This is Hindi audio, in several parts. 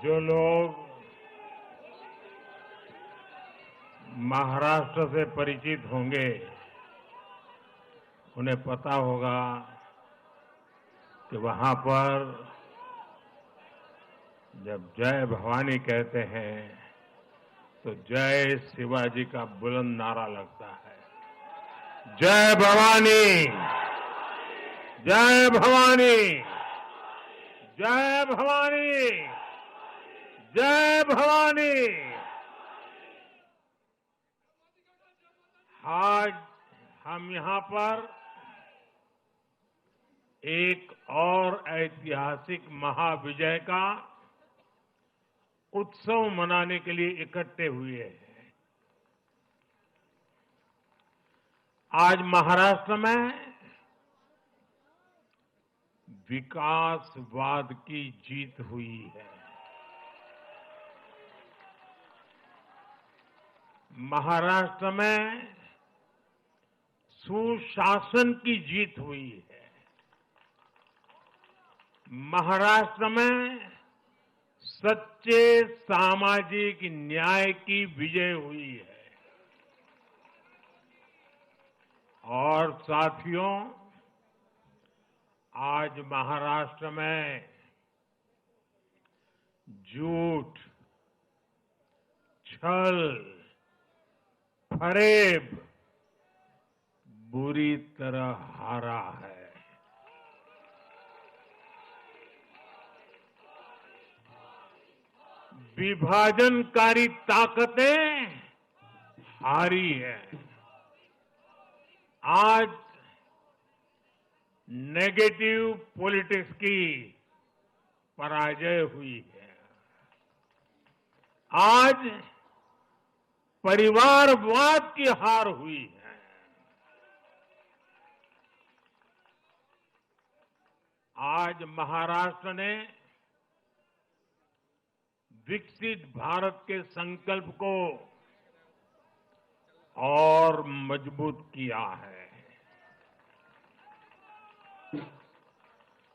जो लोग महाराष्ट्र से परिचित होंगे उन्हें पता होगा कि वहां पर जब जय भवानी कहते हैं तो जय शिवाजी का बुलंद नारा लगता है। जय भवानी, जय भवानी, जय भवानी, जय भवानी। आज हम यहां पर एक और ऐतिहासिक महाविजय का उत्सव मनाने के लिए इकट्ठे हुए हैं। आज महाराष्ट्र में विकासवाद की जीत हुई है। महाराष्ट्र में सुशासन की जीत हुई है। महाराष्ट्र में सच्चे सामाजिक न्याय की विजय हुई है। और साथियों, आज महाराष्ट्र में झूठ, छल, फरेब बुरी तरह हारा है। विभाजनकारी ताकतें हारी है। आज नेगेटिव पॉलिटिक्स की पराजय हुई है। आज परिवारवाद की हार हुई है। आज महाराष्ट्र ने विकसित भारत के संकल्प को और मजबूत किया है।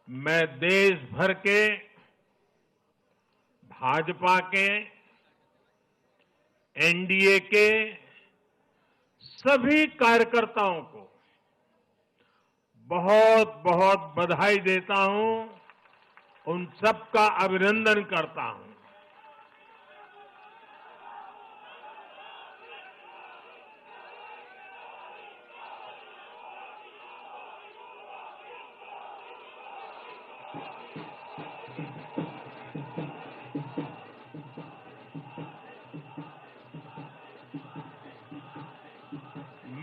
मैं देश भर के भाजपा के, एनडीए के सभी कार्यकर्ताओं को बहुत बहुत बधाई देता हूं, उन सबका अभिनंदन करता हूं।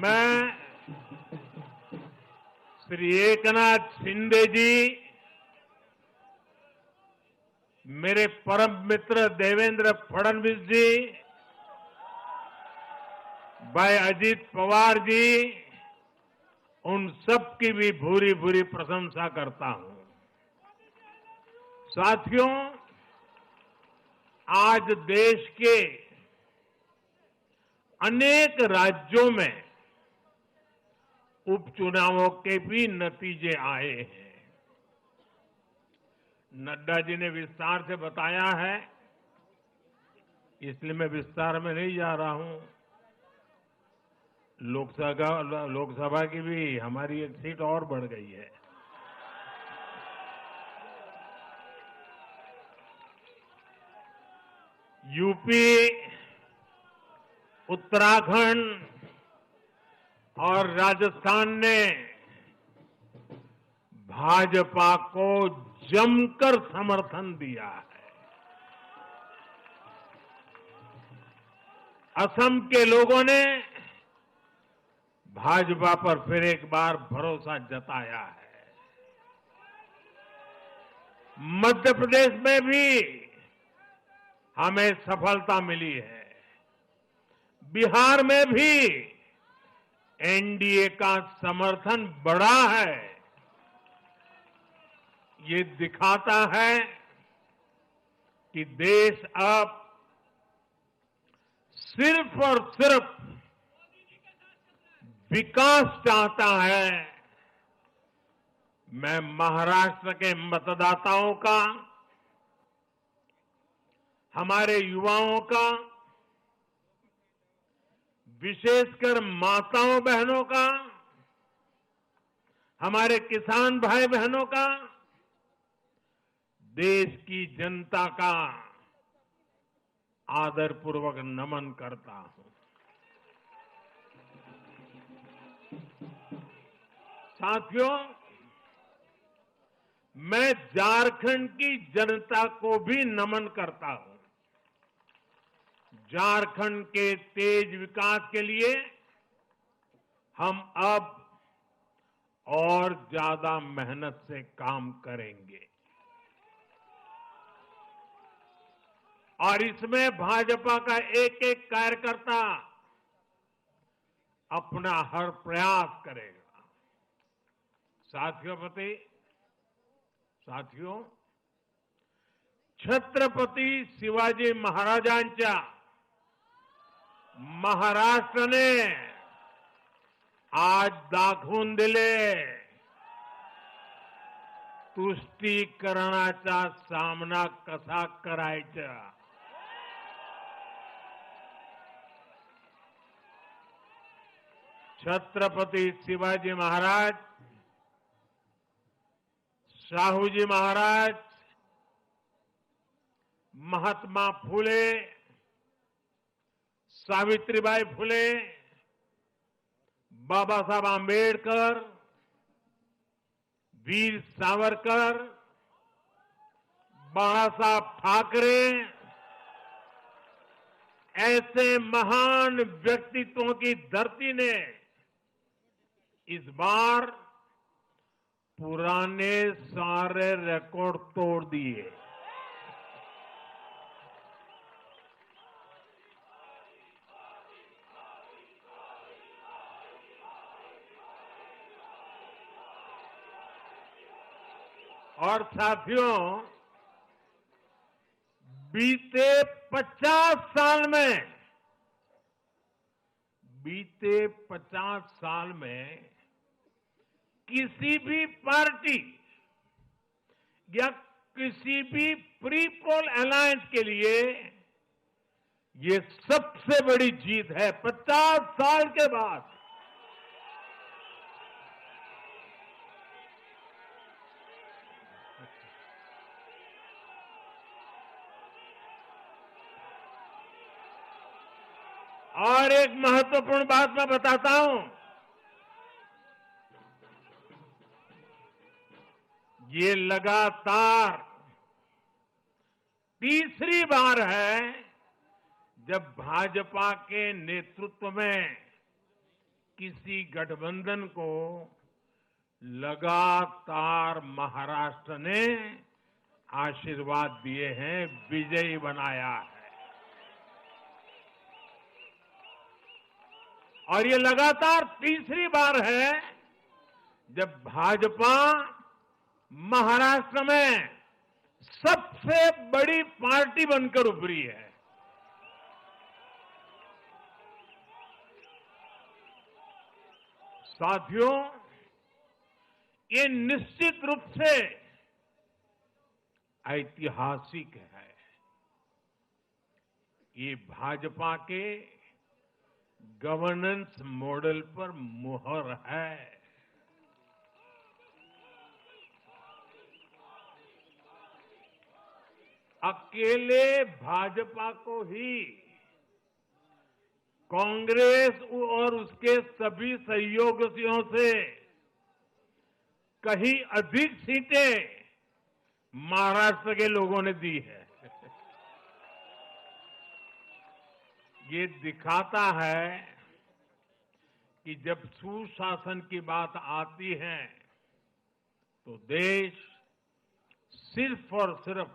मैं श्री एकनाथ शिंदे जी, मेरे परम मित्र देवेंद्र फडणवीस जी, भाई अजित पवार जी, उन सब की भी भूरी भूरी प्रशंसा करता हूं। साथियों, आज देश के अनेक राज्यों में उपचुनावों के भी नतीजे आए हैं। नड्डा जी ने विस्तार से बताया है, इसलिए मैं विस्तार में नहीं जा रहा हूं। लोकसभा की भी हमारी एक सीट और बढ़ गई है। यूपी, उत्तराखंड और राजस्थान ने भाजपा को जमकर समर्थन दिया है। असम के लोगों ने भाजपा पर फिर एक बार भरोसा जताया है। मध्य प्रदेश में भी हमें सफलता मिली है। बिहार में भी एनडीए का समर्थन बढ़ा है। ये दिखाता है कि देश अब सिर्फ और सिर्फ विकास चाहता है। मैं महाराष्ट्र के मतदाताओं का हमारे युवाओं का, विशेषकर माताओं बहनों का, हमारे किसान भाई बहनों का, देश की जनता का आदरपूर्वक नमन करता हूं। साथियों, मैं झारखंड की जनता को भी नमन करता हूं। झारखंड के तेज विकास के लिए हम अब और ज्यादा मेहनत से काम करेंगे और इसमें भाजपा का एक एक कार्यकर्ता अपना हर प्रयास करेगा। साथियों, छत्रपती शिवाजी महाराजांच्या महाराष्ट्राने आज दाखवून दिले तुष्टीकरणाचा सामना कसा करायचा। छत्रपती शिवाजी महाराज, शाहूजी महाराज, महात्मा फुले, सावित्रीबाई फुले, बाबा साहब आंबेडकर, वीर सावरकर, बाला साहब ठाकरे, ऐसे महान व्यक्तित्वों की धरती ने इस बार पुराने सारे रिकॉर्ड तोड़ दिए। और साथियों, बीते 50 साल में किसी भी पार्टी या किसी भी प्री पोल अलायंस के लिए ये सबसे बड़ी जीत है। 50 साल के बाद और एक महत्वपूर्ण बात मैं बताता हूं, ये लगातार तीसरी बार है जब भाजपा के नेतृत्व में किसी गठबंधन को लगातार महाराष्ट्र ने आशीर्वाद दिए हैं, विजयी बनाया है। और ये लगातार तीसरी बार है जब भाजपा महाराष्ट्र में सबसे बड़ी पार्टी बनकर उभरी है। साथियों, ये निश्चित रूप से ऐतिहासिक है। ये भाजपा के गवर्नेंस मॉडल पर मुहर है। अकेले भाजपा को ही कांग्रेस और उसके सभी सहयोगियों से कहीं अधिक सीटें महाराष्ट्र के लोगों ने दी है। ये दिखाता है कि जब सुशासन की बात आती है तो देश सिर्फ और सिर्फ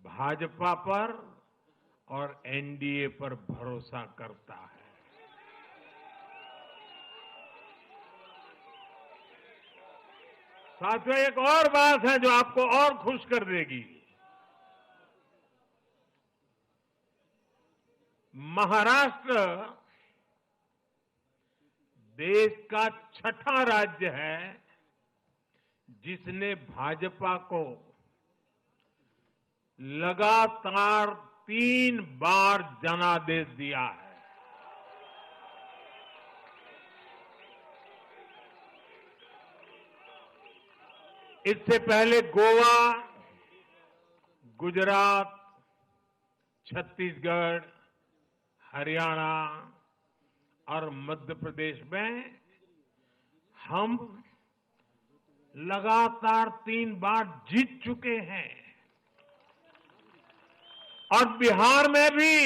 भाजपा पर और एनडीए पर भरोसा करता है। साथियों, एक और बात है जो आपको और खुश कर देगी। महाराष्ट्र देश का छठा राज्य है जिसने भाजपा को लगातार 3 बार जनादेश दिया है। इससे पहले गोवा, गुजरात, छत्तीसगढ़, हरियाणा और मध्य प्रदेश में हम लगातार 3 बार जीत चुके हैं और बिहार में भी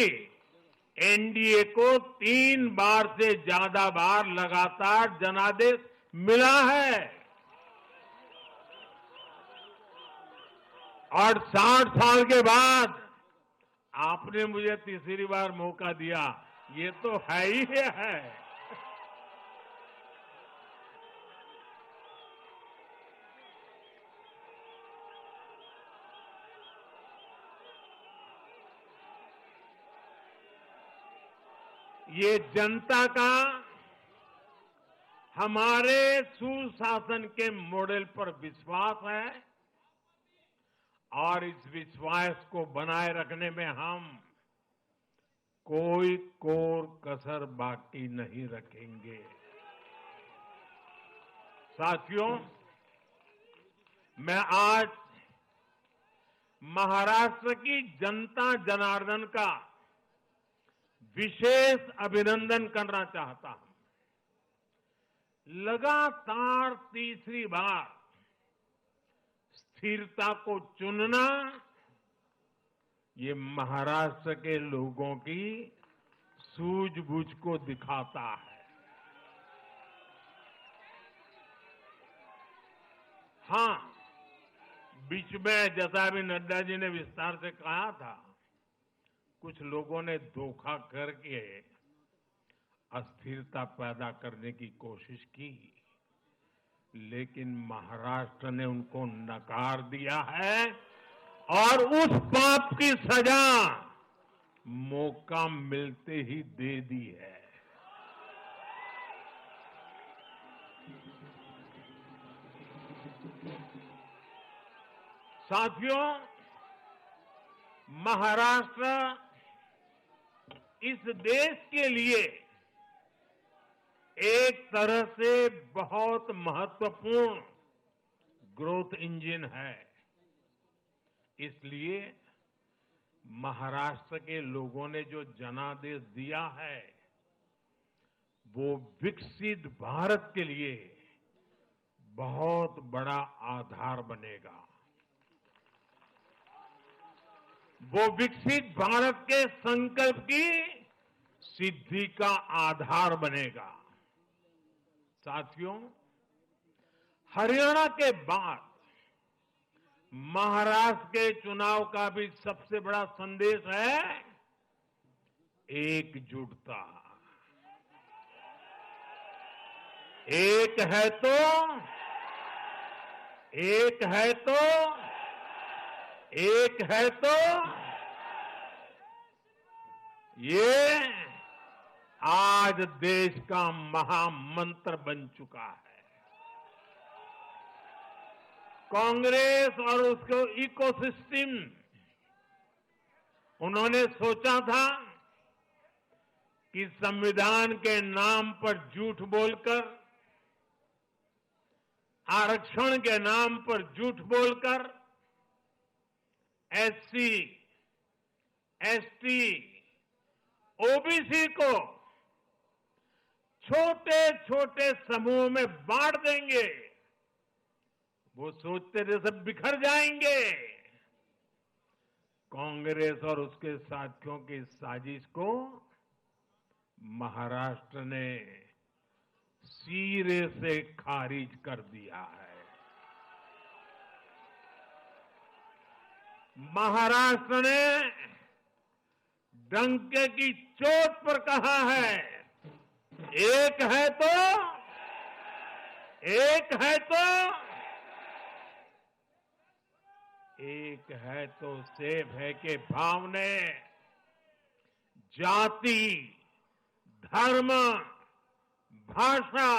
एनडीए को 3 बार से ज्यादा बार लगातार जनादेश मिला है और 60 साल के बाद आपने मुझे तीसरी बार मौका दिया, ये तो है ही है। ये जनता का हमारे सुशासन के मॉडल पर विश्वास है और इस विश्वास को बनाए रखने में हम कोई कोर कसर बाकी नहीं रखेंगे। साथियों, मैं आज महाराष्ट्र की जनता जनार्दन का विशेष अभिनंदन करना चाहता हूं। लगातार तीसरी बार स्थिरता को चुनना, ये महाराष्ट्र के लोगों की सूझबूझ को दिखाता है। हां, बीच में जैसा अभी नड्डा जी ने विस्तार से कहा था, कुछ लोगों ने धोखा करके अस्थिरता पैदा करने की कोशिश की, लेकिन महाराष्ट्र ने उनको नकार दिया है और उस पाप की सजा मौका मिलते ही दे दी है। साथियों, महाराष्ट्र इस देश के लिए एक तरह से बहुत महत्वपूर्ण ग्रोथ इंजन है। इसलिए महाराष्ट्र के लोगों ने जो जनादेश दिया है, वो विकसित भारत के लिए बहुत बड़ा आधार बनेगा। वो विकसित भारत के संकल्प की सिद्धि का आधार बनेगा। साथियों, हरियाणा के बाद महाराष्ट्र के चुनाव का भी सबसे बड़ा संदेश है एकजुटता। एक है तो एक है तो एक है तो ये आज देश का महामंत्र बन चुका है। कांग्रेस और उसके इकोसिस्टम, उन्होंने सोचा था कि संविधान के नाम पर झूठ बोलकर, आरक्षण के नाम पर झूठ बोलकर एससी, एसटी, ओबीसी को छोटे छोटे समूह में बांट देंगे। वो सोचते थे सब बिखर जाएंगे। कांग्रेस और उसके साथियों की साजिश को महाराष्ट्र ने सिरे से खारिज कर दिया है। महाराष्ट्र ने डंके की चोट पर कहा है, एक है तो एक है तो एक है तो सेफ है के भाव ने जाति, धर्म, भाषा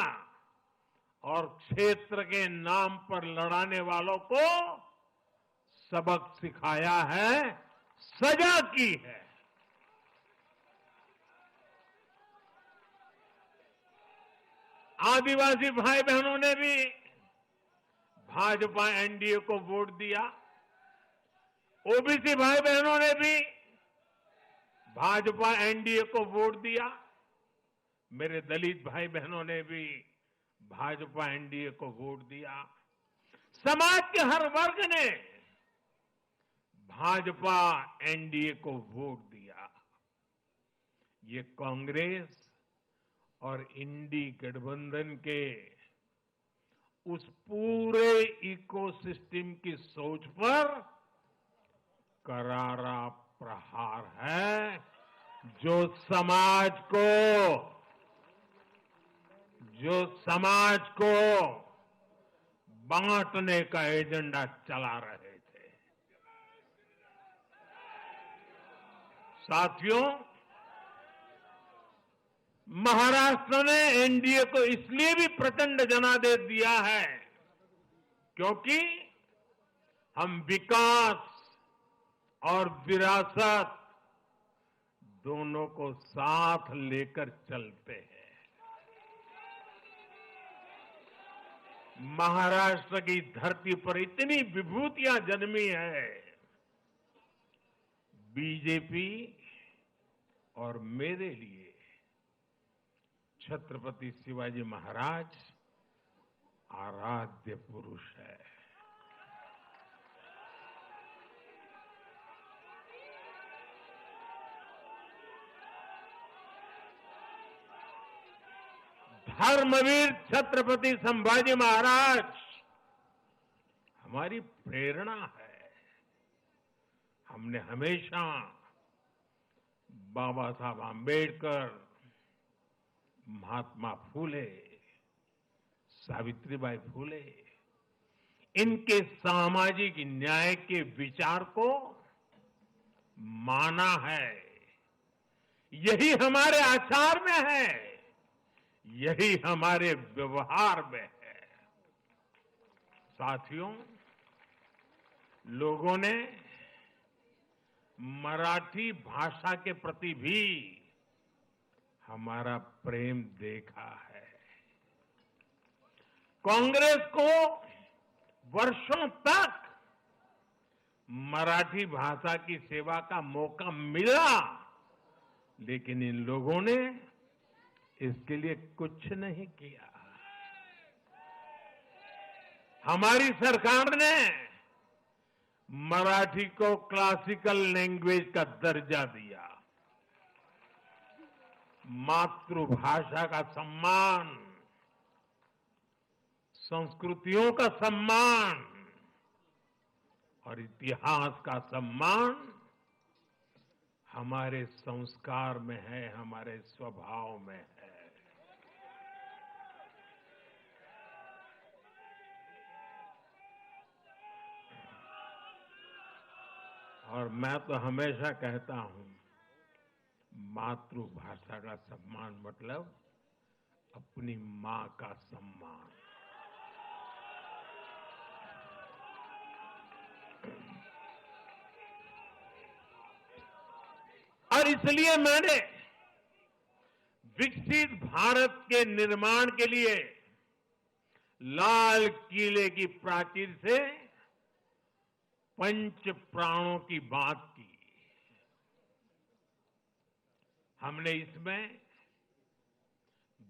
और क्षेत्र के नाम पर लड़ाने वालों को सबक सिखाया है, सजा की है। आदिवासी भाई बहनों ने भी भाजपा एनडीए को वोट दिया। ओबीसी भाई बहनों ने भी भाजपा एनडीए को वोट दिया। मेरे दलित भाई बहनों ने भी भाजपा एनडीए को वोट दिया। समाज के हर वर्ग ने भाजपा एनडीए को वोट दिया। ये कांग्रेस और इंडी गठबंधन के उस पूरे इकोसिस्टम की सोच पर करारा प्रहार है, जो समाज को बांटने का एजेंडा चला रहे थे। साथियों, महाराष्ट्र ने एनडीए को इसलिए भी प्रचंड जनादेश दिया है क्योंकि हम विकास और विरासत दोनों को साथ लेकर चलते हैं। महाराष्ट्र की धरती पर इतनी विभूतियां जन्मी है। बीजेपी और मेरे लिए छत्रपति शिवाजी महाराज आराध्य पुरुष है। धर्मवीर छत्रपति संभाजी महाराज हमारी प्रेरणा है। हमने हमेशा बाबा साहब आंबेडकर, महात्मा फूले, सावित्रीबाई फूले, इनके सामाजिक न्याय के विचार को माना है। यही हमारे आचार में है, यही हमारे व्यवहार में है। साथियों, लोगों ने मराठी भाषा के प्रति भी हमारा प्रेम देखा है। कांग्रेस को वर्षों तक मराठी भाषा की सेवा का मौका मिला, लेकिन इन लोगों ने इसके लिए कुछ नहीं किया। हमारी सरकार ने मराठी को क्लासिकल लैंग्वेज का दर्जा दिया। मातृभाषा का सम्मान, संस्कृतियों का सम्मान और इतिहास का सम्मान हमारे संस्कार में है, हमारे स्वभाव में है। और मैं तो हमेशा कहता हूं, मातृभाषा का सम्मान मतलब अपनी मां का सम्मान। और इसलिए मैंने विकसित भारत के निर्माण के लिए लाल किले की प्राचीर से पंच प्राणों की बात की। हमने इसमें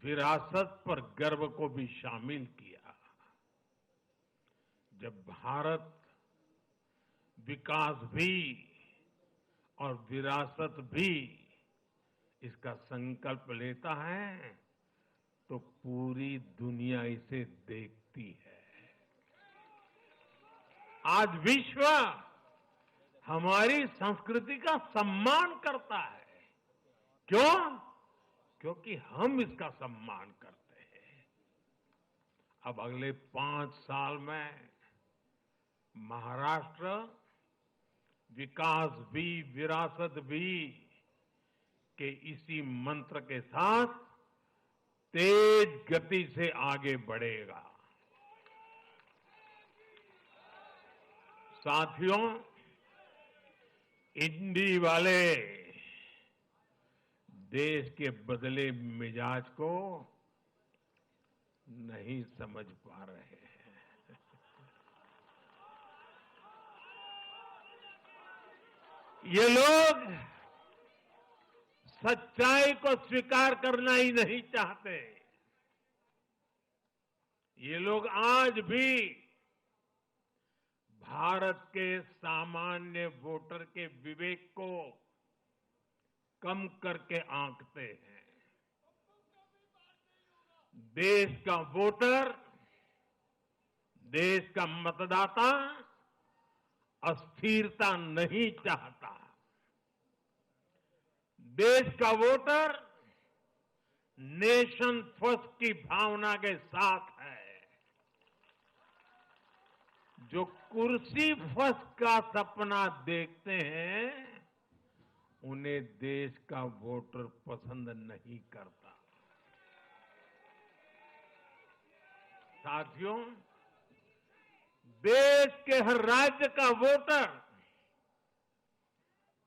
विरासत पर गर्व को भी शामिल किया। जब भारत विकास भी और विरासत भी इसका संकल्प लेता है तो पूरी दुनिया इसे देखती है। आज विश्व हमारी संस्कृति का सम्मान करता है। क्यों? क्योंकि हम इसका सम्मान करते हैं। अब अगले 5 साल में महाराष्ट्र विकास भी विरासत भी के इसी मंत्र के साथ तेज गति से आगे बढ़ेगा। साथियों, इंडी वाले देश के बदले मिजाज को नहीं समझ पा रहे हैं। ये लोग सच्चाई को स्वीकार करना ही नहीं चाहते। ये लोग आज भी भारत के सामान्य वोटर के विवेक को कम करके आंकते हैं। देश का वोटर, देश का मतदाता अस्थिरता नहीं चाहता। देश का वोटर नेशन फर्स्ट की भावना के साथ है। जो कुर्सी फर्स्ट का सपना देखते हैं, उन्हें देश का वोटर पसंद नहीं करता। साथियों, देश के हर राज्य का वोटर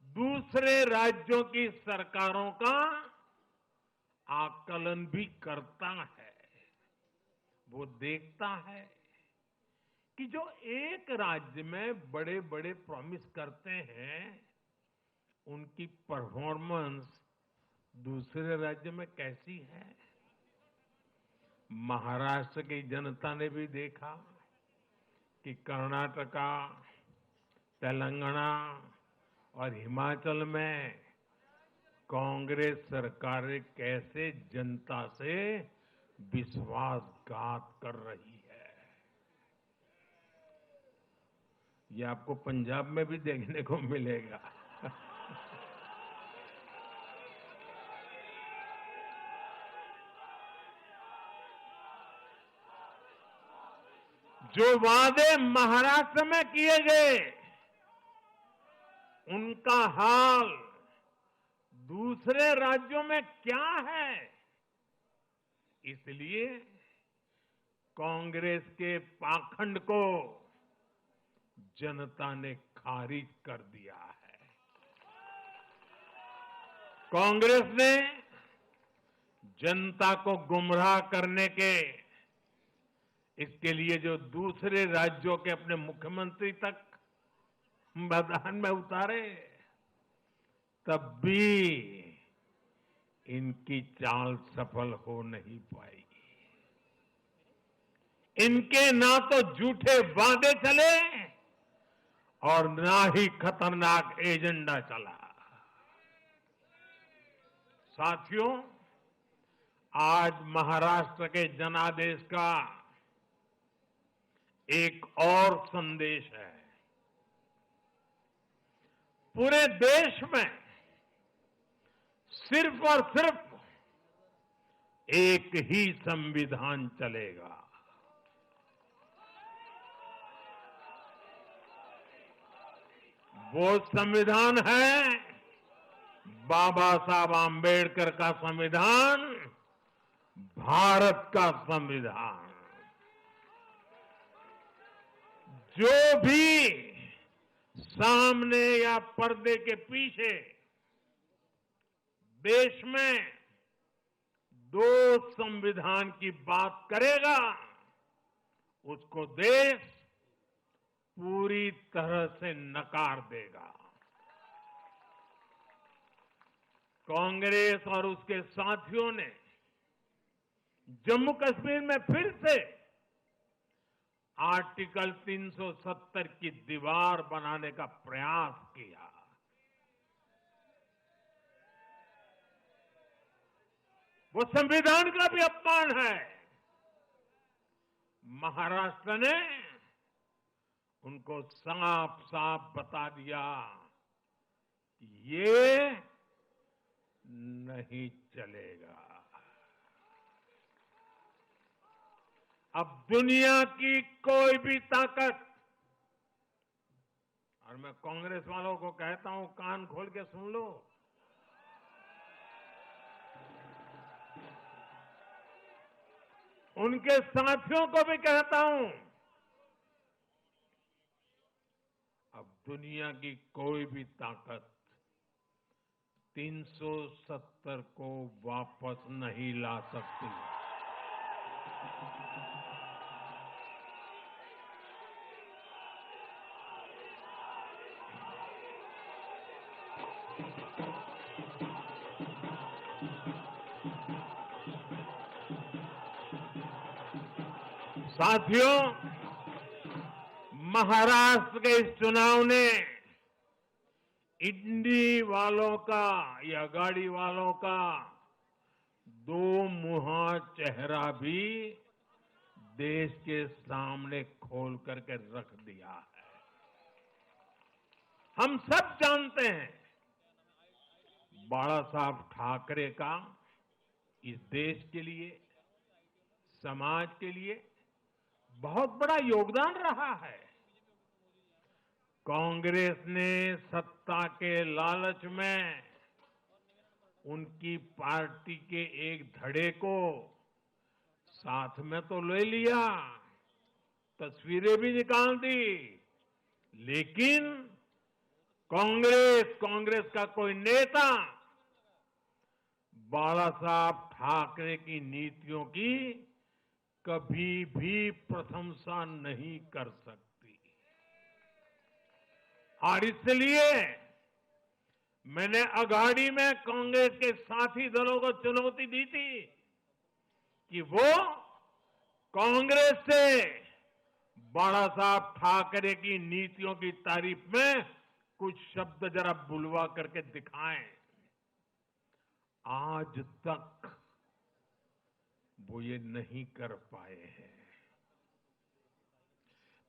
दूसरे राज्यों की सरकारों का आकलन भी करता है। वो देखता है कि जो एक राज्य में बड़े बड़े प्रॉमिस करते हैं, उनकी परफॉर्मेंस दूसरे राज्य में कैसी है। महाराष्ट्र की जनता ने भी देखा कि कर्नाटका, तेलंगाना और हिमाचल में कांग्रेस सरकारें कैसे जनता से विश्वासघात कर रही है। ये आपको पंजाब में भी देखने को मिलेगा। जो वादे महाराष्ट्र में किए गए, उनका हाल दूसरे राज्यों में क्या है। इसलिए कांग्रेस के पाखंड को जनता ने खारिज कर दिया है। कांग्रेस ने जनता को गुमराह करने के, इसके लिए जो दूसरे राज्यों के अपने मुख्यमंत्री तक मैदान में उतारे, तब भी इनकी चाल सफल हो नहीं पाई। इनके ना तो झूठे वादे चले और ना ही खतरनाक एजेंडा चला। साथियों, आज महाराष्ट्र के जनादेश का एक और संदेश है। पूरे देश में सिर्फ और सिर्फ एक ही संविधान चलेगा। वो संविधान है बाबा साहब आम्बेडकर का संविधान, भारत का संविधान। जो भी सामने या पर्दे के पीछे देश में दो संविधान की बात करेगा, उसको देश पूरी तरह से नकार देगा। कांग्रेस और उसके साथियों ने जम्मू कश्मीर में फिर से आर्टिकल 370 की दीवार बनाने का प्रयास किया। वो संविधान का भी अपमान है। महाराष्ट्र ने उनको साफ साफ बता दिया कि ये नहीं चलेगा। अब दुनिया की कोई भी ताकत, और मैं कांग्रेस वालों को कहता हूं, कान खोल के सुन लो, उनके साथियों को भी कहता हूं, दुनिया की कोई भी ताकत 370 को वापस नहीं ला सकती। साथियों, महाराष्ट्र के इस चुनाव ने इंडी वालों का या गाड़ी वालों का दो मुहा चेहरा भी देश के सामने खोल करके रख दिया है। हम सब जानते हैं बाला साहब ठाकरे का इस देश के लिए, समाज के लिए बहुत बड़ा योगदान रहा है। कांग्रेस ने सत्ता के लालच में उनकी पार्टी के एक धड़े को साथ में तो ले लिया, तस्वीरें भी निकाल दी, लेकिन कांग्रेस का कोई नेता बाला साहब ठाकरे की नीतियों की कभी भी प्रशंसा नहीं कर सकती। और इसलिए मैंने अघाड़ी में कांग्रेस के साथी दलों को चुनौती दी थी कि वो कांग्रेस से बाला साहब ठाकरे की नीतियों की तारीफ में कुछ शब्द जरा बुलवा करके दिखाएं। आज तक वो ये नहीं कर पाए हैं।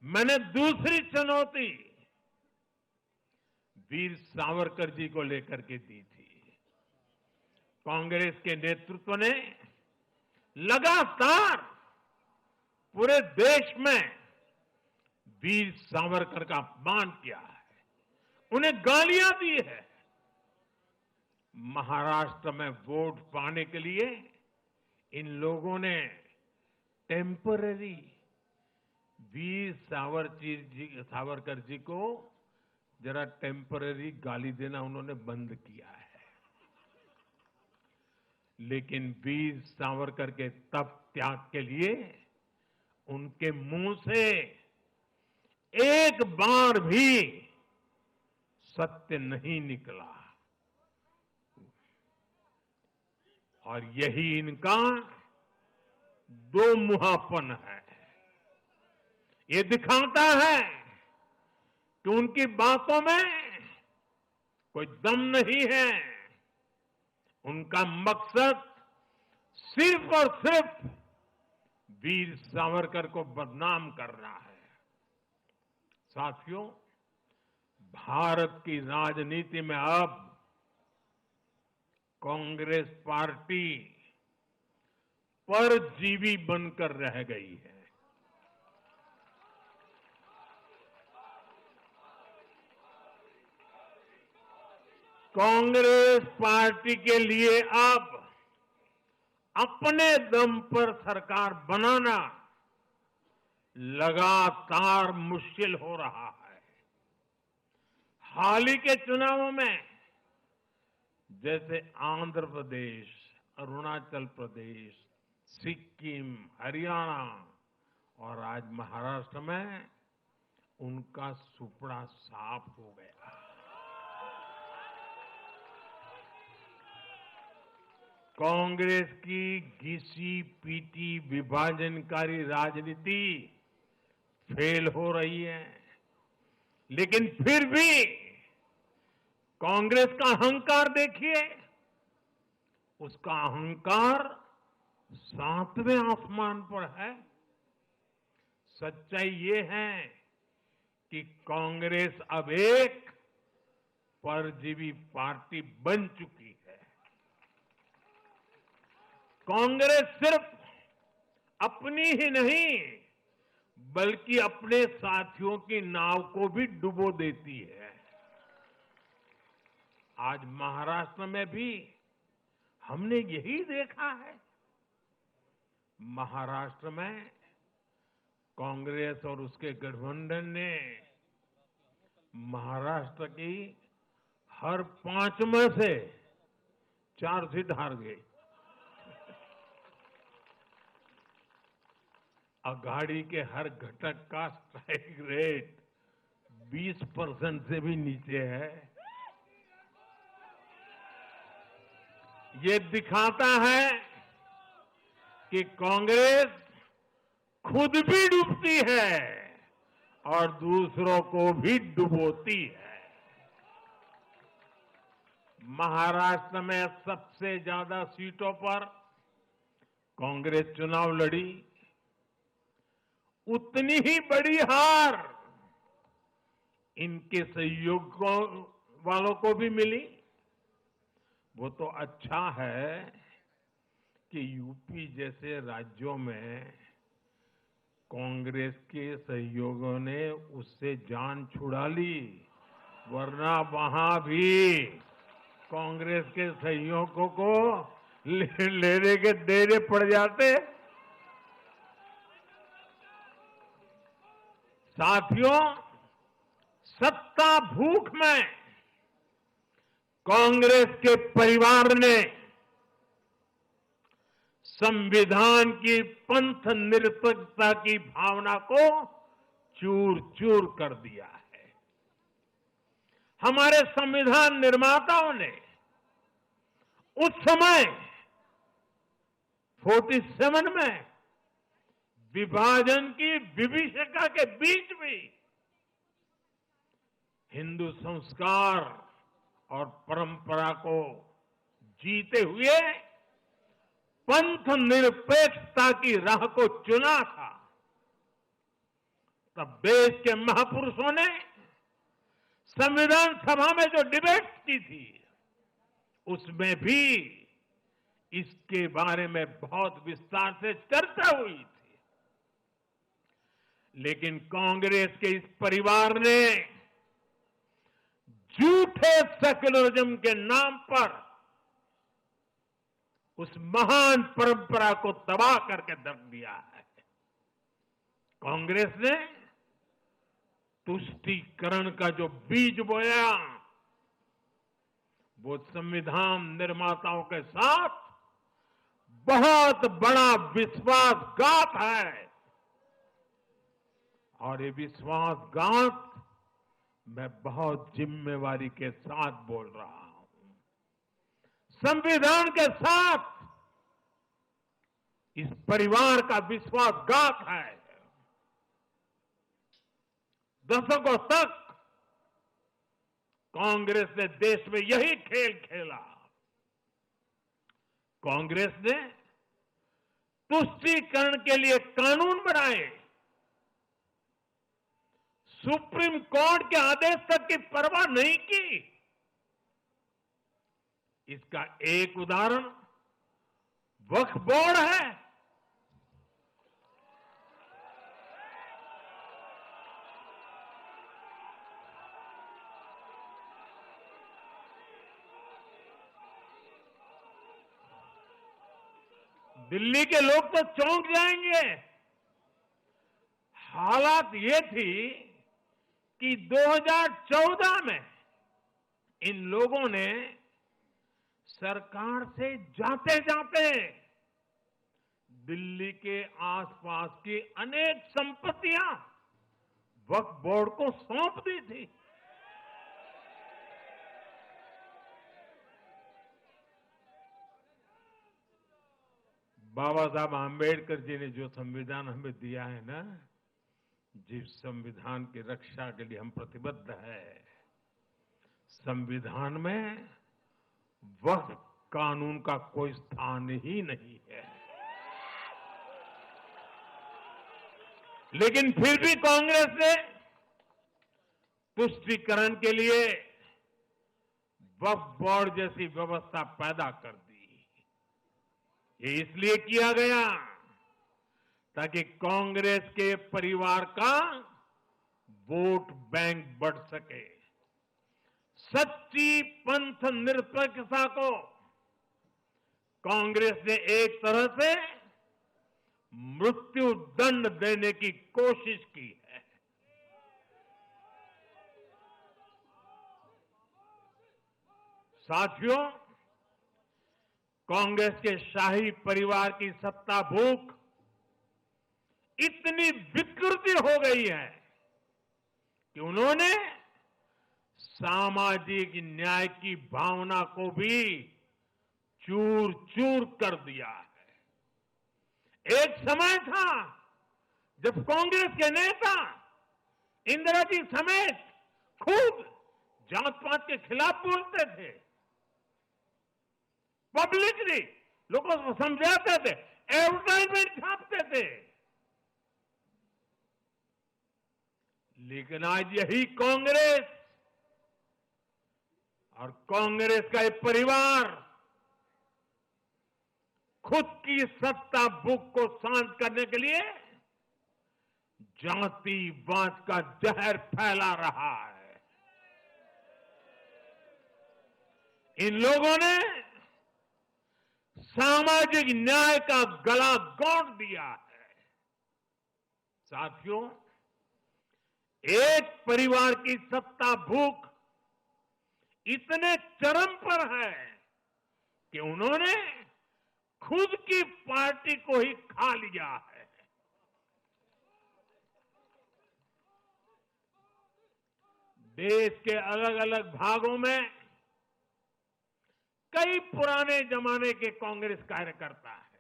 मैंने दूसरी चुनौती वीर सावरकर जी को लेकर के दी थी। कांग्रेस के नेतृत्व ने लगातार पूरे देश में वीर सावरकर का अपमान किया है, उन्हें गालियां दी है। महाराष्ट्र में वोट पाने के लिए इन लोगों ने टेम्पररी वीर सावरकर जी को जरा टेम्पररी गाली देना उन्होंने बंद किया है। लेकिन वीर सावरकर के तप त्याग के लिए उनके मुंह से एक बार भी सत्य नहीं निकला, और यही इनका दो मुहापन है। ये दिखाता है कि उनकी बातों में कोई दम नहीं है। उनका मकसद सिर्फ और सिर्फ वीर सावरकर को बदनाम करना है। साथियों, भारत की राजनीति में अब कांग्रेस पार्टी परजीवी बनकर रह गई है। कांग्रेस पार्टी के लिए अब अपने दम पर सरकार बनाना लगातार मुश्किल हो रहा है। हाल ही के चुनावों में जैसे आंध्र प्रदेश, अरुणाचल प्रदेश, सिक्किम, हरियाणा और आज महाराष्ट्र में उनका सुपड़ा साफ हो गया। कांग्रेस की घिसी पीटी विभाजनकारी राजनीति फेल हो रही है, लेकिन फिर भी कांग्रेस का अहंकार देखिए, उसका अहंकार 7वें आसमान पर है। सच्चाई ये है कि कांग्रेस अब एक परजीवी पार्टी बन चुकी है। कांग्रेस सिर्फ अपनी ही नहीं बल्कि अपने साथियों की नाव को भी डुबो देती है। आज महाराष्ट्र में भी हमने यही देखा है। महाराष्ट्र में कांग्रेस और उसके गठबंधन ने महाराष्ट्र की हर 5 में से 4 सीट हार गई। अघाड़ी के हर घटक का स्ट्राइक रेट 20% से भी नीचे है। ये दिखाता है कि कांग्रेस खुद भी डूबती है और दूसरों को भी डुबोती है। महाराष्ट्र में सबसे ज्यादा सीटों पर कांग्रेस चुनाव लड़ी, उतनी ही बड़ी हार इनके सहयोगियों वालों को भी मिली। वो तो अच्छा है कि यूपी जैसे राज्यों में कांग्रेस के सहयोगियों ने उससे जान छुड़ा ली, वरना वहां भी कांग्रेस के सहयोगियों को लेने के देने पड़ जाते। साथियों, सत्ता भूख में कांग्रेस के परिवार ने संविधान की पंथ निरपेक्षता की भावना को चूर चूर कर दिया है। हमारे संविधान निर्माताओं ने उस समय 47 में विभाजन की विभीषिका के बीच भी हिंदू संस्कार और परंपरा को जीते हुए पंथ निरपेक्षता की राह को चुना था। तब देश के महापुरुषों ने संविधान सभा में जो डिबेट की थी, उसमें भी इसके बारे में बहुत विस्तार से चर्चा हुई थी। लेकिन कांग्रेस के इस परिवार ने झूठे सेक्युलरिज्म के नाम पर उस महान परंपरा को तबाह करके रख दिया है। कांग्रेस ने तुष्टीकरण का जो बीज बोया, वो संविधान निर्माताओं के साथ बहुत बड़ा विश्वासघात है। और ये विश्वासघात मैं बहुत जिम्मेवारी के साथ बोल रहा हूं। संविधान के साथ इस परिवार का विश्वासघात है। दशकों तक कांग्रेस ने देश में यही खेल खेला। कांग्रेस ने तुष्टीकरण के लिए कानून बनाए, सुप्रीम कोर्ट के आदेश तक की परवाह नहीं की। इसका एक उदाहरण वक्फ बोर्ड है। दिल्ली के लोग तो चौंक जाएंगे। हालात ये थी कि 2014 में इन लोगों ने सरकार से जाते जाते दिल्ली के आसपास की अनेक संपत्तियां वक्फ बोर्ड को सौंप दी थी। बाबा साहब आंबेडकर जी ने जो संविधान हमें दिया है ना, जिस संविधान की रक्षा के लिए हम प्रतिबद्ध है, संविधान में वक्फ कानून का कोई स्थान ही नहीं है। लेकिन फिर भी कांग्रेस ने तुष्टीकरण के लिए वक्फ बोर्ड जैसी व्यवस्था पैदा कर दी। ये इसलिए किया गया ताकि कांग्रेस के परिवार का वोट बैंक बढ़ सके। सच्ची पंथ निरपेक्षता को कांग्रेस ने एक तरह से मृत्यु दंड देने की कोशिश की है। साथियों, कांग्रेस के शाही परिवार की सत्ता भूख इतनी विकृति हो गई है कि उन्होंने सामाजिक न्याय की भावना को भी चूर चूर कर दिया है। एक समय था जब कांग्रेस के नेता इंदिरा जी समेत खुद जात पात के खिलाफ बोलते थे, पब्लिकली लोगों को समझाते थे, एडवर्टाइजमेंट छापते थे। लेकिन आज यही कांग्रेस और कांग्रेस का एक परिवार खुद की सत्ता भूख को शांत करने के लिए जातिवाद का जहर फैला रहा है। इन लोगों ने सामाजिक न्याय का गला घोंट दिया है। साथियों, एक परिवार की सत्ता भूख इतने चरम पर है कि उन्होंने खुद की पार्टी को ही खा लिया है। देश के अलग अलग भागों में कई पुराने जमाने के कांग्रेस कार्यकर्ता है,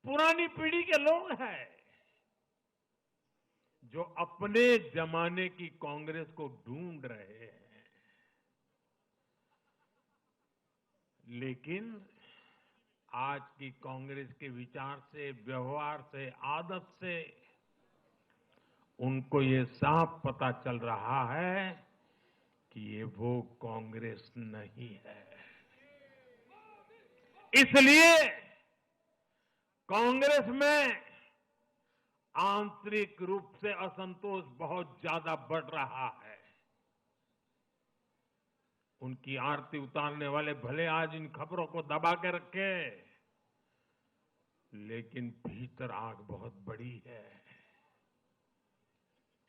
पुरानी पीढ़ी के लोग हैं जो अपने जमाने की कांग्रेस को ढूंढ रहे हैं। लेकिन आज की कांग्रेस के विचार से, व्यवहार से, आदत से उनको ये साफ पता चल रहा है कि ये वो कांग्रेस नहीं है। इसलिए कांग्रेस में आंतरिक रूप से असंतोष बहुत ज्यादा बढ़ रहा है। उनकी आरती उतारने वाले भले आज इन खबरों को दबा के रखे, लेकिन भीतर आग बहुत बड़ी है।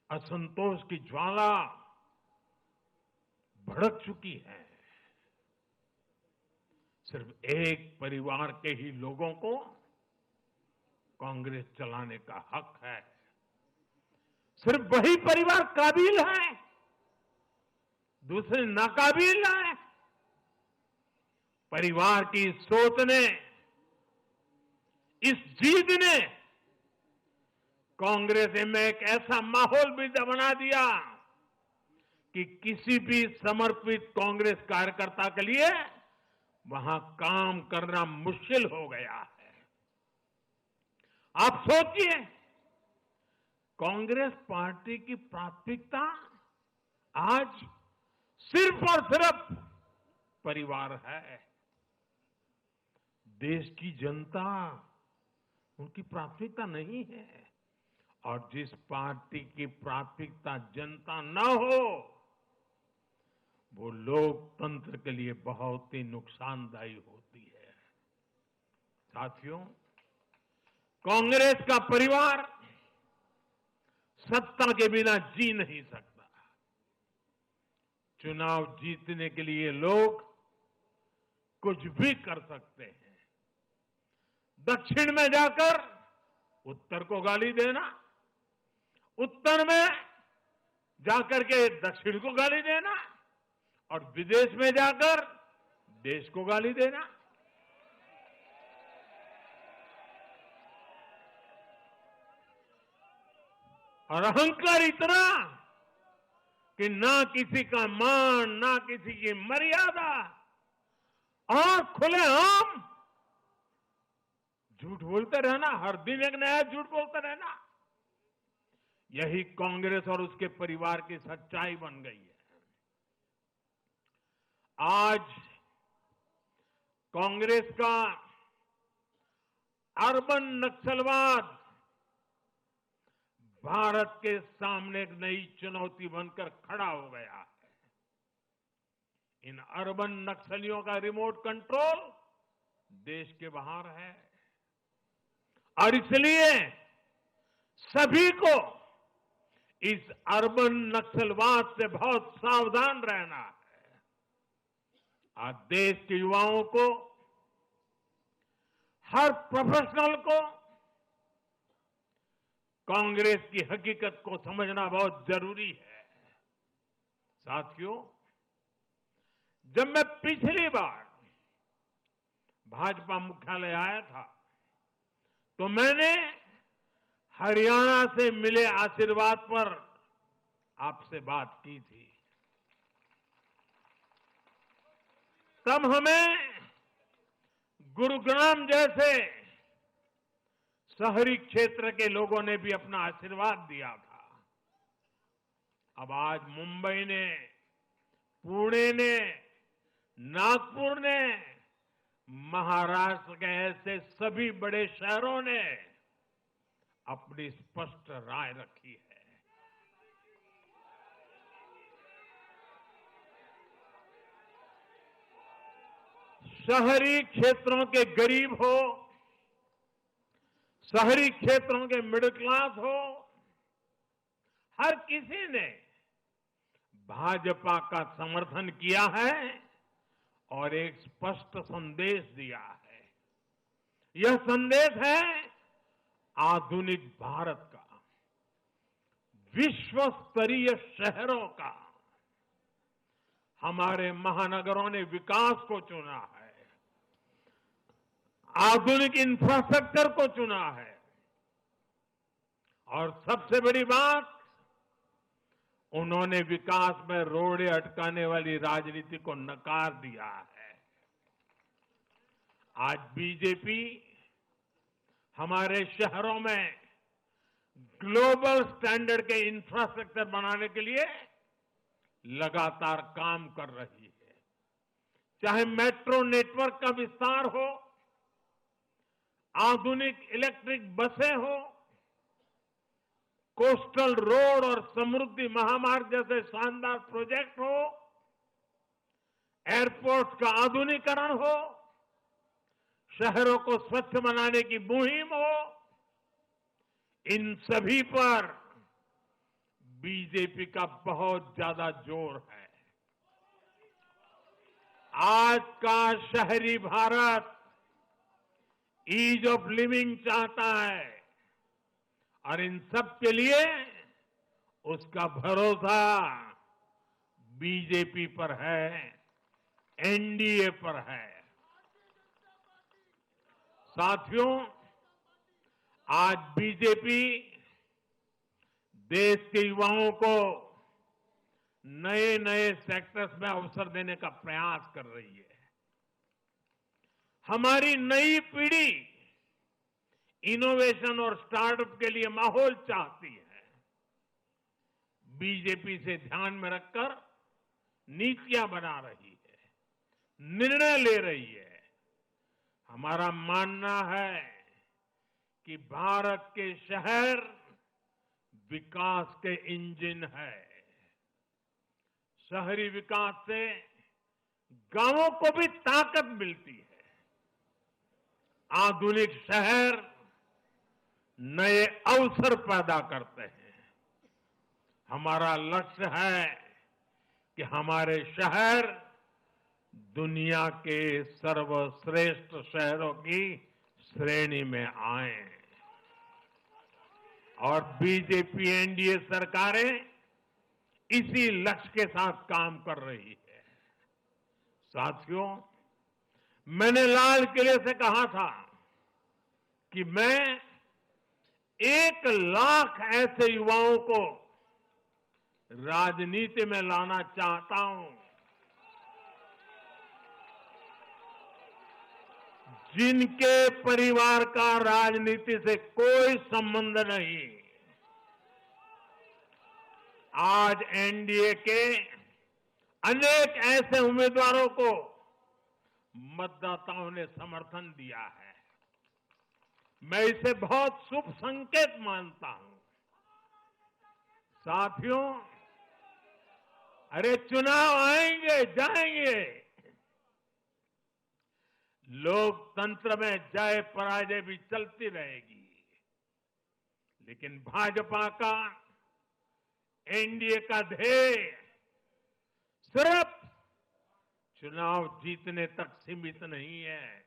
असंतोष की ज्वाला भड़क चुकी है। सिर्फ एक परिवार के ही लोगों को कांग्रेस चलाने का हक है। सिर्फ वही परिवार काबिल है, दूसरे नाकाबिल है। परिवार की सोच ने, इस जीत ने कांग्रेस में एक ऐसा माहौल भी बना दिया कि किसी भी समर्पित कांग्रेस कार्यकर्ता के लिए वहां काम करना मुश्किल हो गया है। आप सोचिए, कांग्रेस पार्टी की प्राथमिकता आज सिर्फ और सिर्फ परिवार है। देश की जनता उनकी प्राथमिकता नहीं है। और जिस पार्टी की प्राथमिकता जनता न हो, वो लोकतंत्र के लिए बहुत ही नुकसानदायी होती है। साथियों, कांग्रेस का परिवार सत्ता के बिना जी नहीं सकता। चुनाव जीतने के लिए लोग कुछ भी कर सकते हैं। दक्षिण में जाकर उत्तर को गाली देना, उत्तर में जाकर के दक्षिण को गाली देना, और विदेश में जाकर देश को गाली देना। और अहंकार इतना कि ना किसी का मान, ना किसी की मर्यादा, और खुलेआम झूठ बोलते रहना, हर दिन एक नया झूठ बोलते रहना। यही कांग्रेस और उसके परिवार की सच्चाई बन गई है। आज कांग्रेस का अर्बन नक्सलवाद भारत के सामने एक नई चुनौती बनकर खड़ा हो गया है। इन अर्बन नक्सलियों का रिमोट कंट्रोल देश के बाहर है, और इसलिए सभी को इस अर्बन नक्सलवाद से बहुत सावधान रहना है। आज देश के युवाओं को, हर प्रोफेशनल को कांग्रेस की हकीकत को समझना बहुत जरूरी है। साथियों, जब मैं पिछली बार भाजपा मुख्यालय आया था तो मैंने हरियाणा से मिले आशीर्वाद पर आपसे बात की थी। तब हमें गुरुग्राम जैसे शहरी क्षेत्र के लोगों ने भी अपना आशीर्वाद दिया था। अब आज मुंबई ने, पुणे ने, नागपुर ने, महाराष्ट्र के ऐसे सभी बड़े शहरों ने अपनी स्पष्ट राय रखी है। शहरी क्षेत्रों के गरीब हो, शहरी क्षेत्रों के मिडिल क्लास हो, हर किसी ने भाजपा का समर्थन किया है और एक स्पष्ट संदेश दिया है। यह संदेश है आधुनिक भारत का, विश्व स्तरीय शहरों का। हमारे महानगरों ने विकास को चुना है, आधुनिक इंफ्रास्ट्रक्चर को चुना है और सबसे बड़ी बात, उन्होंने विकास में रोड़े अटकाने वाली राजनीति को नकार दिया है। आज बीजेपी हमारे शहरों में ग्लोबल स्टैंडर्ड के इंफ्रास्ट्रक्चर बनाने के लिए लगातार काम कर रही है। चाहे मेट्रो नेटवर्क का विस्तार हो, आधुनिक इलेक्ट्रिक बसें हो, कोस्टल रोड और समृद्धि महामार्ग जैसे शानदार प्रोजेक्ट हो, एयरपोर्ट का आधुनिकीकरण हो, शहरों को स्वच्छ बनाने की मुहिम हो, इन सभी पर बीजेपी का बहुत ज्यादा जोर है। आज का शहरी भारत ईज ऑफ लिविंग चाहता है और इन सब के लिए उसका भरोसा बीजेपी पर है, एनडीए पर है। साथियों, आज बीजेपी देश के युवाओं को नए नए सेक्टर्स में अवसर देने का प्रयास कर रही है। हमारी नई पीढ़ी इनोवेशन और स्टार्टअप के लिए माहौल चाहती है। बीजेपी से ध्यान में रखकर नीतियां बना रही है, निर्णय ले रही है। हमारा मानना है कि भारत के शहर विकास के इंजन है। शहरी विकास से गांवों को भी ताकत मिलती है। आधुनिक शहर नए अवसर पैदा करते हैं। हमारा लक्ष्य है कि हमारे शहर दुनिया के सर्वश्रेष्ठ शहरों की श्रेणी में आए और बीजेपी एनडीए सरकारें इसी लक्ष्य के साथ काम कर रही है। साथियों, मैंने लाल किले से कहा था कि मैं 1 लाख ऐसे युवाओं को राजनीति में लाना चाहता हूं जिनके परिवार का राजनीति से कोई संबंध नहीं। आज एनडीए के अनेक ऐसे उम्मीदवारों को मतदाताओं ने समर्थन दिया है। मैं इसे बहुत शुभ संकेत मानता हूं। साथियों, अरे चुनाव आएंगे जाएंगे, लोकतंत्र में जय पराजय भी चलती रहेगी, लेकिन भाजपा का एनडीए का ध्येय सिर्फ चुनाव जीतने तक सीमित नहीं है।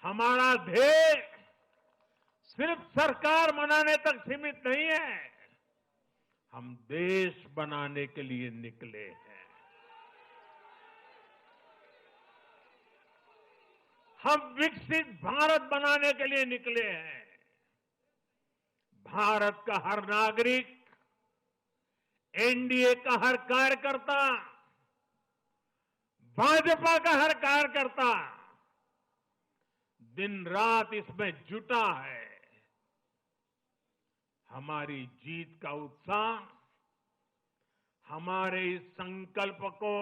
हमारा ध्येय सिर्फ सरकार बनाने तक सीमित नहीं है। हम देश बनाने के लिए निकले हैं। हम विकसित भारत बनाने के लिए निकले हैं। भारत का हर नागरिक, एनडीए का हर कार्यकर्ता, भाजपा का हर कार्यकर्ता दिन रात इसमें जुटा है। हमारी जीत का उत्साह हमारे इस संकल्प को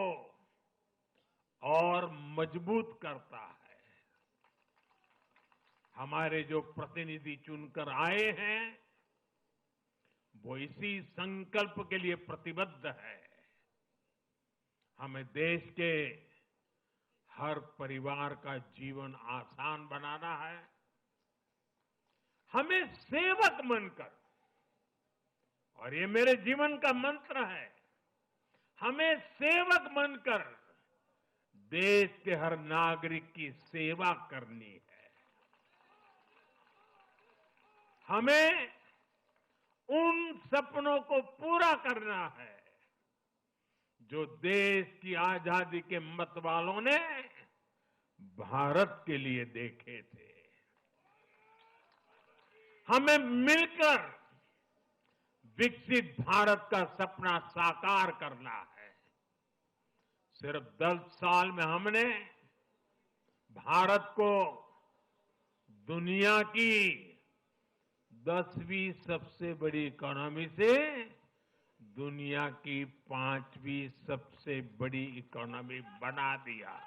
और मजबूत करता है। हमारे जो प्रतिनिधि चुनकर आए हैं वो इसी संकल्प के लिए प्रतिबद्ध है। हमें देश के हर परिवार का जीवन आसान बनाना है। हमें सेवक बनकर, और ये मेरे जीवन का मंत्र है, हमें सेवक बनकर देश के हर नागरिक की सेवा करनी है। हमें उन सपनों को पूरा करना है जो देश की आजादी के मत वालों ने भारत के लिए देखे थे। हमें मिलकर विकसित भारत का सपना साकार करना है। सिर्फ 10 साल में हमने भारत को दुनिया की 10वीं सबसे बड़ी इकोनॉमी से दुनिया की 5वीं सबसे बड़ी इकोनॉमी बना दिया।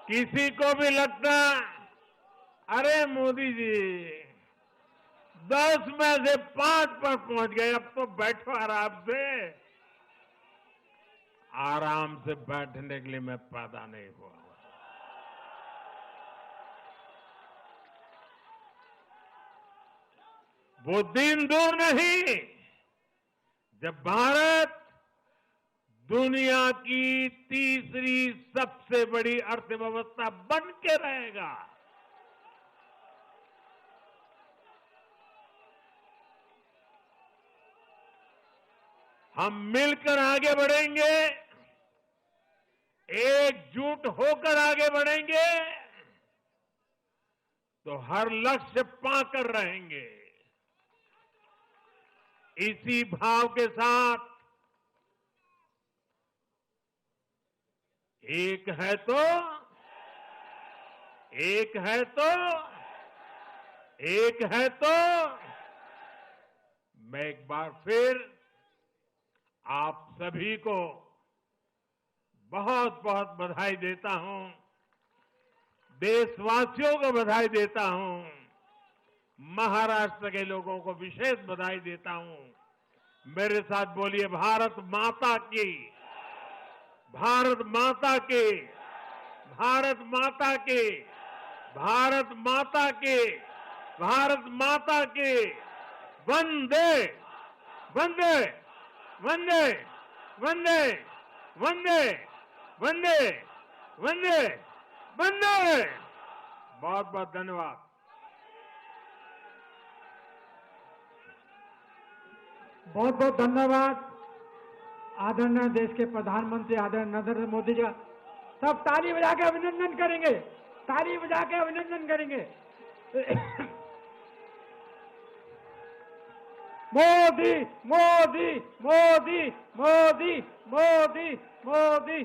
किसी को भी लगता, अरे मोदी जी 10 में से 5 पर पहुंच गए, अब तो बैठो आराम से। आराम से बैठने के लिए मैं पैदा नहीं हुआ। वो दिन दूर नहीं जब भारत दुनिया की तीसरी सबसे बड़ी अर्थव्यवस्था बन के रहेगा। हम मिलकर आगे बढ़ेंगे, एकजुट होकर आगे बढ़ेंगे तो हर लक्ष्य पाकर रहेंगे। इसी भाव के साथ एक है तो मैं एक बार फिर आप सभी को बहुत बहुत बधाई देता हूं। देशवासियों को बधाई देता हूं। महाराष्ट्र के लोगों को विशेष बधाई देता हूं। मेरे साथ बोलिए, भारत माता की, भारत माता की, भारत माता की, भारत माता की, भारत माता की। वंदे वंदे वंदे वंदे वंदे वंदे वंदे वंदे। बहुत बहुत धन्यवाद। बहुत बहुत धन्यवाद आदरणीय देश के प्रधानमंत्री आदरणीय नरेंद्र मोदी जी का। सब ताली बजा के अभिनंदन करेंगे, ताली बजा के अभिनंदन करेंगे। मोदी मोदी मोदी मोदी मोदी मोदी।